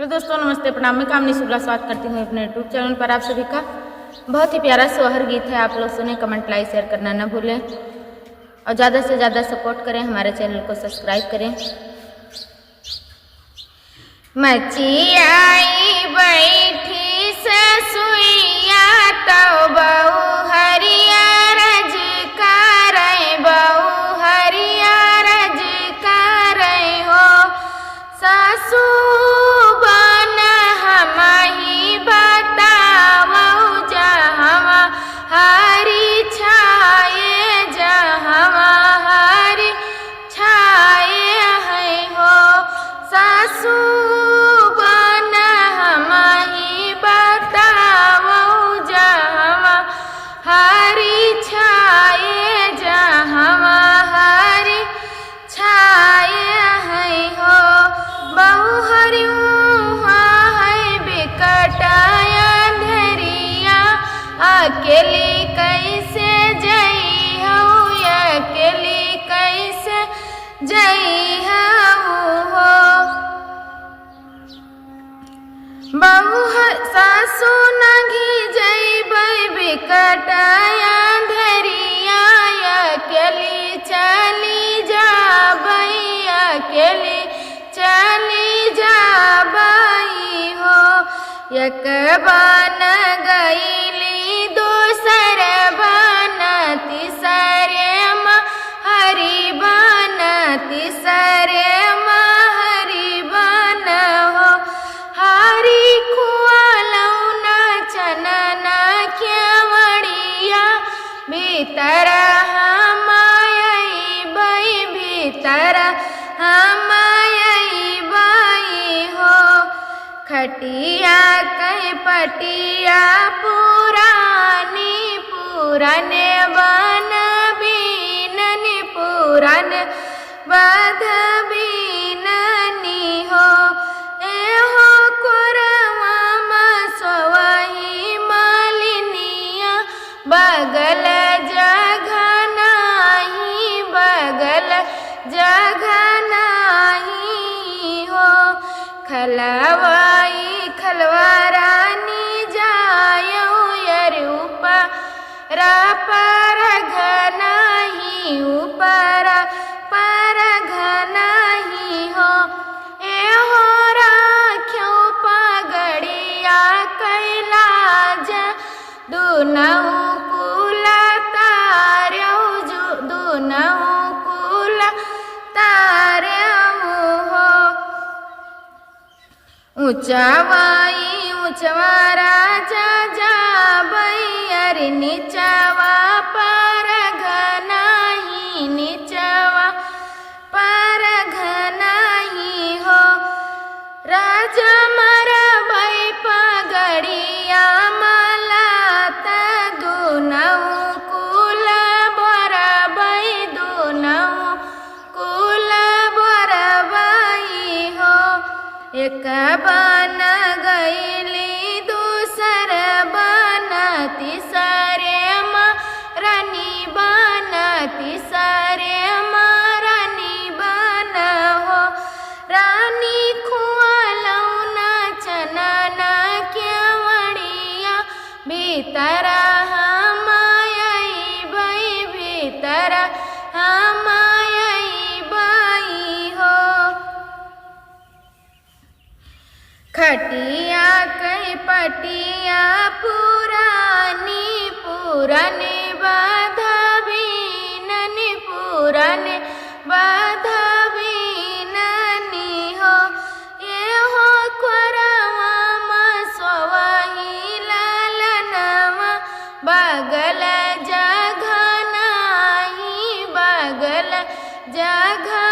Hello दोस्तों, नमस्ते, प्रणाम। मैं कामनी शुक्ला स्वागत करती हूँ अपने यूट्यूब चैनल पर आप सभी का। बहुत ही प्यारा सोहर गीत है, आप लोग सुने, कमेंट, लाइक, शेयर करना न भूलें और ज़्यादा से ज़्यादा सपोर्ट करें, हमारे चैनल को सब्सक्राइब करें। मची आई बैठी ससुइया तो बहु हरिया रज करे, बहु हरिया रज करे हो सासू अकेली कैसे जई हूँ, अकेली कैसे जई हो बहु सासू नघी जई बिकटाया धरिया, अकेली चली जाबई, अकेली चली जाबई हो। एक बान गईली दूसर बन तीसरे हरि बन, तीसरे हरि बन हो। हरि खुआलौना चनन केवड़िया, भीतर हम अइबै, भीतर हम अइबै हो। खटिया कई पटिया पुरानी, पुराने बन बीननी, पुरान बध बीननी हो। एहो कुरवा सोवही मालिनिया, बगल जगह नाही, बगल जगह नाही हो। खलवाई खलवारानी जायो यार ऊपर पर घनाही, ऊपर पर घनाही हो। एहो राख्यो पगड़िया कैलाज, दुनहु कुल तार्यो, दुनहु कुल तार्यो हो। ऊंचवाई ऊंचवा राजा जाबई, अरे नीचवा पर घनाही, नीचवा पर घनाही हो। राजा मरबई पगड़िया मलात, दुनहु कुल बरबई, दुनहु कुल बरबई हो। एक बन गईली दूसर बन तीसरे रानी बन, तीसरे रानी बन हो। रानी खुआलौना चनन केवड़िया, भीतर हम अइबै, भीतर हम अइबै हो। खटिया कई पटिया पुरानी, पुराने बध बीननी, पुराने बध बीननी हो। एहो कुरवा सोवही लालनवा, बगल जगह नाही, बगल जगह